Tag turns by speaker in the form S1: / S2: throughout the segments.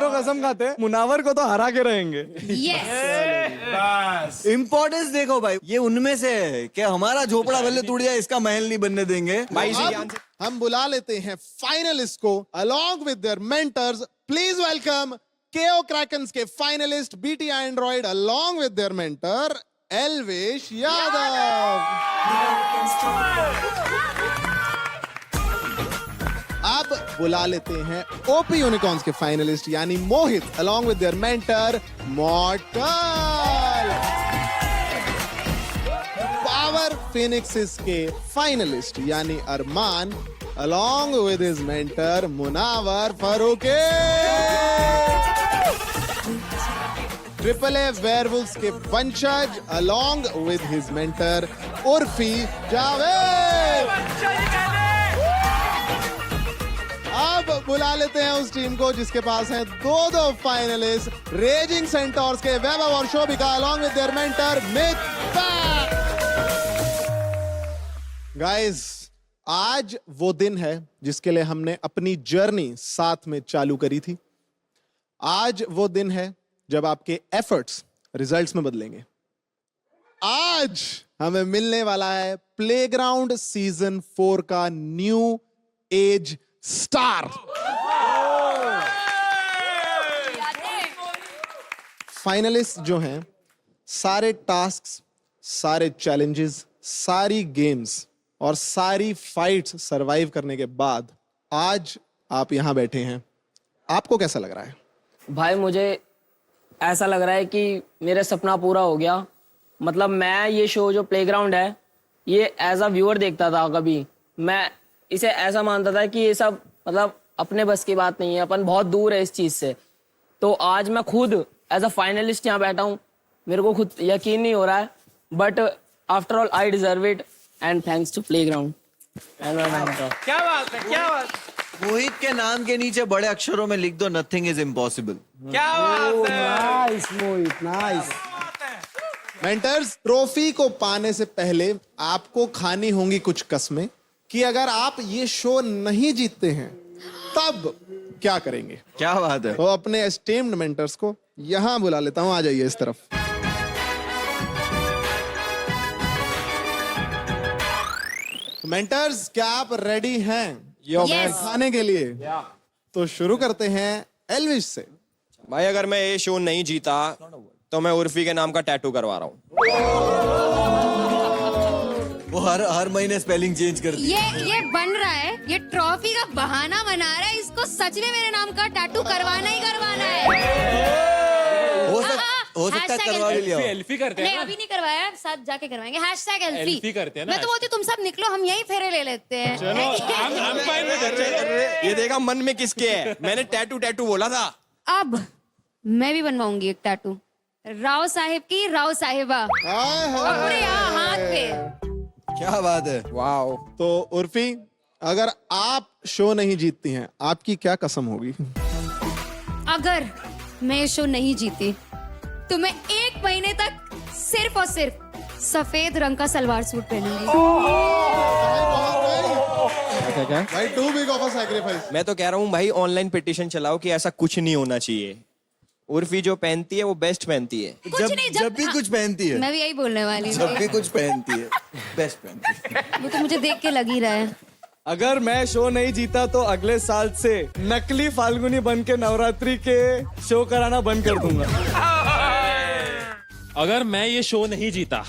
S1: चारों कसम खाते हैं मुनावर को तो हरा के रहेंगे।
S2: इम्पोर्टेंस देखो भाई, ये उनमें से है कि हमारा झोपड़ा भले टूट जाए, इसका महल नहीं बनने देंगे भाई।
S3: अब हम बुला लेते हैं फाइनलिस्ट को along with their mentors. Please welcome KO Krakens के finalist BT Android along with their mentor Elvish Yadav. अब बुला लेते हैं ओपी यूनिकॉर्न्स के फाइनलिस्ट यानी Mohit along with their mentor Mortal. Power Phoenixes के फाइनलिस्ट यानी Armaan along with his mentor Munawar Faruqui. Triple A werewolves के Vanshaj along with his mentor Urfi Javed. अब बुला लेते हैं उस टीम को जिसके पास हैं दो फाइनलिस्ट रेजिंग सेंटोर्स के वैभव और Shobhika along with their mentor Mitta. Guys, आज वो दिन है जिसके लिए हमने अपनी जर्नी साथ में चालू करी थी। आज वो दिन है जब आपके एफर्ट्स रिजल्ट्स में बदलेंगे। आज हमें मिलने वाला है प्लेग्राउंड सीजन 4 का न्यू एज स्टार। फाइनलिस्ट जो हैं, सारे टास्क्स, सारे चैलेंजेस, सारी गेम्स और सारी फाइट्स सरवाइव करने के बाद आज आप यहां बैठे हैं। आपको कैसा लग रहा है?
S4: भाई मुझे ऐसा लग रहा है कि मेरा सपना पूरा हो गया। मतलब मैं ये शो जो प्लेग्राउंड है, ये एज अ व्यूअर देखता था कभी। मैं इसे ऐसा मानता था कि ये सब मतलब अपने बस की बात नहीं है, अपन बहुत दूर है इस चीज़ से। तो आज मैं खुद एज अ फाइनलिस्ट यहाँ बैठा हूँ, मेरे को खुद यकीन नहीं हो रहा है, but after all I deserve it and thanks to playground.
S5: क्या बात है, क्या बात है।
S2: मोहित के नाम के नीचे बड़े अक्षरों में लिख दो नथिंग इज इम्पॉसिबल।
S5: क्या बात है।
S1: नाइस मोहित, नाइस।
S3: मेंटर्स, ट्रॉफी को पाने से पहले आपको खानी होंगी कुछ कसमें कि अगर आप ये शो नहीं जीतते हैं तब क्या करेंगे।
S2: क्या बात है।
S3: तो अपने एस्टीम्ड मेंटर्स को यहां बुला लेता हूं, आ जाइए इस तरफ। मेंटर्स, क्या आप रेडी हैं खाने के लिए? तो शुरू करते हैं एल्विश से।
S5: भाई अगर मैं ये शो नहीं जीता तो मैं उर्फी के नाम का टैटू करवा रहा हूँ।
S2: वो हर महीने स्पेलिंग चेंज करती है।
S6: ये बन रहा है, ये ट्रॉफी का बहाना बना रहा है। इसको सच में मेरे नाम का टैटू करवाना ही करवाना है।
S2: हो सकता है करवा भी लिया हो।
S7: एल्फी करते हैं
S6: नहीं,
S7: ना?
S6: अभी नहीं करवाया, साथ जाके करवाएंगे। #एल्फी
S7: एल्फी करते हैं ना?
S6: मैं तो बोलती हूँ तुम सब निकलो, हम यही फेरे ले लेते हैं।
S7: चलो, I'm fine with it।
S5: ये देखा मन में किसके है, मैंने टैटू बोला था।
S6: अब मैं भी बनवाऊंगी एक टैटू, राव साहिब की राव साहिबा अपने यहाँ हाथ पे।
S2: क्या बात है।
S5: वाओ।
S3: तो उर्फी, अगर आप शो नहीं जीतती हैं, आपकी क्या कसम होगी?
S6: अगर मैं ये शो नहीं जीती तो मैं 1 महीने तक सिर्फ और सिर्फ सफेद रंग का सलवार सूट पहनूंगी।
S3: भाई too big of a sacrifice.
S5: मैं तो कह रहा हूँ भाई ऑनलाइन पिटीशन चलाओ कि ऐसा कुछ नहीं होना चाहिए। उर्फी जो पहनती है वो बेस्ट पहनती है।
S2: जब भी कुछ पहनती है,
S6: मैं भी यही बोलने वाली हूँ।
S2: जब भी कुछ पहनती है बेस्ट पहनती है।
S6: वो तो मुझे देख के लग ही रहा है।
S1: अगर मैं शो नहीं जीता तो अगले साल से नकली फाल्गुनी बन के नवरात्रि के शो कराना बंद कर दूंगा।
S7: अगर मैं ये शो नहीं जीता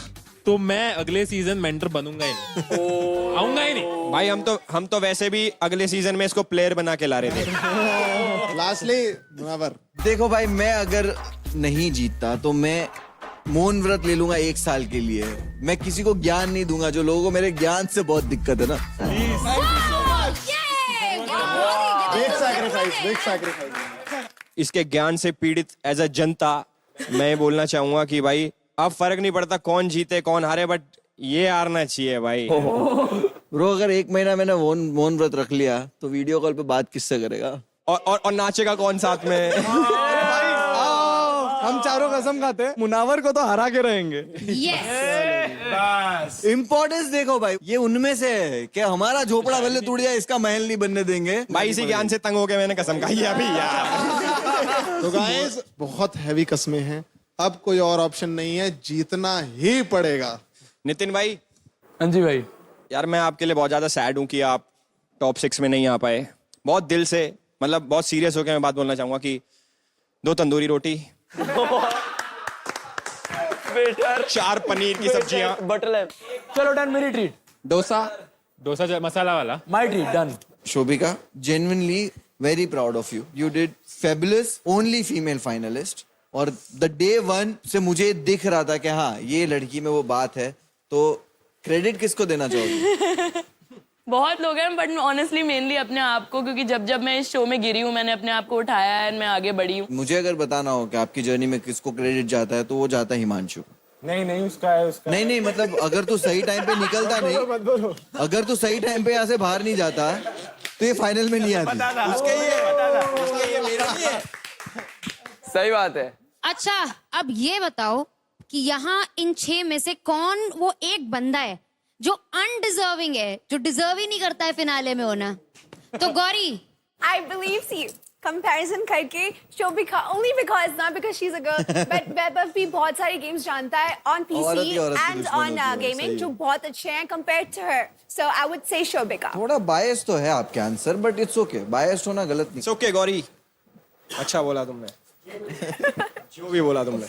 S7: तो मैं अगले सीजन मेंटर बनूंगा ही नहीं, आऊंगा ही नहीं।
S5: भाई हम तो वैसे भी अगले सीजन में इसको प्लेयर बना के ला रहे थे।
S3: लास्टली मुनावर।
S2: देखो भाई, मैं अगर नहीं जीतता तो मैं मौन व्रत ले लूंगा 1 साल के लिए। मैं किसी को ज्ञान नहीं दूंगा, जो लोगों को मेरे ज्ञान से बहुत दिक्कत है ना।
S3: Big sacrifice, big sacrifice.
S5: इसके ज्ञान से पीड़ित एज अ जनता मैं बोलना चाहूंगा कि भाई अब फर्क नहीं पड़ता कौन जीते कौन हारे, बट ये हारना चाहिए भाई।
S2: ब्रो, अगर 1 महीना मैंने मौन व्रत रख लिया तो वीडियो कॉल पे बात किससे करेगा?
S5: और नाचेगा कौन साथ में?
S1: हम चारों कसम खाते हैं मुनावर को तो हरा के रहेंगे।
S2: इम्पोर्टेंस देखो भाई, ये उनमें से है कि हमारा झोपड़ा भले टूट जाए, इसका महल नहीं बनने देंगे
S5: भाई इसी ज्ञान से तंग हो के मैंने कसम खाई है अभी यार।
S3: तो गाइस बहुत हैवी कस्में हैं, अब कोई और ऑप्शन नहीं है, जीतना ही पड़ेगा।
S5: नितिन भाई,
S8: हाँ जी भाई।
S5: यार मैं आपके लिए बहुत ज्यादा सैड हूं कि आप टॉप 6 में नहीं आ पाए। बहुत दिल से, मतलब बहुत सीरियस होकर मैं बात बोलना चाहूंगा कि 2 तंदूरी रोटी, 4 पनीर की सब्जियां,
S8: बटर। चलो डन, मेरी ट्रीट।
S7: डोसा मसाला वाला।
S8: My treat done.
S2: Shobika, genuinely very proud of you. You did fabulous, only female finalist. और the day one से मुझे दिख रहा था कि हाँ ये लड़की में वो बात है, तो क्रेडिट किसको देना चाहोगे?
S9: बहुत लोग हैं, बट ऑनेस्टली मेनली अपने आप को, क्योंकि जब जब मैं इस शो में गिरी हूँ मैंने अपने आप को उठाया है, मैं आगे बढ़ी हूँ।
S2: मुझे अगर बताना हो कि आपकी जर्नी में किसको क्रेडिट जाता है तो वो जाता है हिमांशु।
S8: नहीं उसका है, उसका।
S2: नहीं मतलब अगर तू सही टाइम पे निकलता नहीं, अगर तू सही टाइम पे यहाँ से बाहर नहीं जाता तो ये फाइनल में नहीं आती।
S5: उसके ये मेरा नहीं है।
S8: सही बात है।
S6: अच्छा, अब ये बताओ कि यहाँ इन 6 में से कौन वो एक बंदा है जो अनडिजर्विंग है, जो डिजर्व ही नहीं करता है फिनाले में होना? तो Gauri,
S10: I believe, see, comparison करके Shobhika only because not because she's a girl, but वैभव भी बहुत सारे games जानता है on PC
S2: औरत ही औरत की
S10: and
S2: दुश्मन
S10: on
S2: होती है,
S10: gaming
S2: सही
S10: जो
S2: है।
S10: बहुत अच्छे हैं compared to her. So I would say Shobhika.
S2: थोड़ा बायस तो है आपके answer, but it's okay, biased होना गलत नहीं।
S5: It's okay, गौरी, अच्छा बोला तुमने। जो भी बोला तुमने।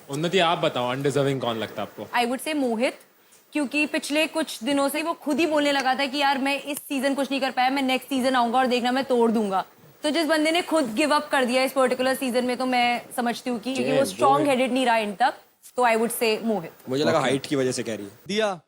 S7: उन्नति, आप बताओ अनडिजर्विंग कौन लगता है आपको?
S9: आई वुड से मोहित, क्योंकि पिछले कुछ दिनों से वो खुद ही बोलने लगा था कि यार मैं इस सीजन कुछ नहीं कर पाया, मैं नेक्स्ट सीजन आऊंगा और देखना मैं तोड़ दूंगा। तो जिस बंदे ने खुद गिव अप कर दिया इस पर्टिकुलर सीजन में, तो मैं समझती हूँ कि क्योंकि वो स्ट्रॉन्ग हेडेड नहीं रहा इन तक, तो आई वुड से मोहित।
S5: मुझे लगा हाइट की वजह से कह रही है।
S1: दिया,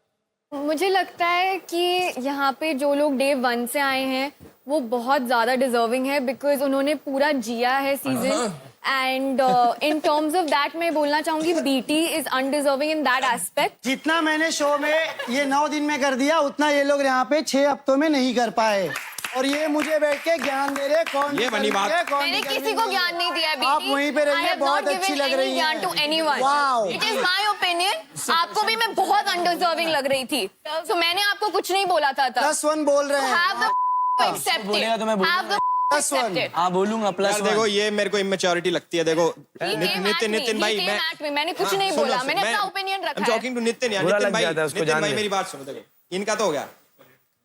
S10: मुझे लगता है कि यहाँ पे जो लोग डे 1 से आए हैं वो बहुत ज्यादा डिजर्विंग है, बिकॉज उन्होंने पूरा जिया है season. And in terms of that मैं बोलना चाहूंगी BT is undeserving in that aspect.
S11: जितना मैंने शो में ये 9 दिन में कर दिया, उतना ये लोग यहाँ पे 6 हफ्तों में नहीं कर पाए, और ये मुझे बैठ के ज्ञान दे रहे कौन
S5: ये बनी बात।
S10: मैंने किसी को ज्ञान नहीं दिया है बीटी।
S11: आप वहीं पे रहिए, बहुत अच्छी लग रही
S10: ज्ञान to anyone.
S11: Wow.
S10: It is my opinion. आपको भी मैं बहुत अनडिजर्विंग लग रही थी, तो मैंने आपको कुछ नहीं बोला था तब।
S11: +1 बोल रहे हैं।
S10: Have the accept
S8: बोलेगा तो मैं बोलूंगा।
S10: Have the accept it.
S8: हाँ बोलूंगा
S5: यार
S8: +1।
S5: देखो, ये मेरे को इमेच्योरिटी लगती है। देखो
S10: He came at me.
S5: Nitin
S10: He
S5: भाई,
S10: came at me. मैंने कुछ
S5: हाँ,
S10: नहीं
S5: सुनो,
S10: बोला,
S5: सुनो,
S10: मैंने
S5: मैं-
S10: अपना ओपिनियन रखा
S5: I'm
S10: है।
S5: talking to नितिन यार।
S8: बुरा
S5: नितिन
S8: लग
S5: भाई,
S8: जाता है उसको,
S5: नितिन
S8: जान
S5: भाई
S8: दे।
S5: मेरी बात सुनो। देखो इनका तो हो गया,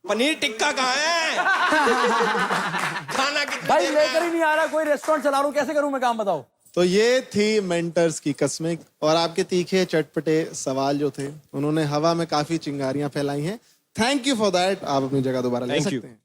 S5: पनीर टिक्का कहाँ है? खाना कितना
S8: भाई
S5: देर में
S8: लेकर ही नहीं आ रहा, कोई रेस्टोरेंट चला रहा हूँ, कैसे करूँ मैं काम, बताओ।
S3: तो ये थी मेंटर्स की कस्में, और आपके तीखे चटपटे सवाल जो थे उन्होंने हवा में काफी चिंगारियां फैलाई हैं। Thank you for that. आप अपनी जगह दोबारा ले
S5: Thank you.
S3: सकते हैं।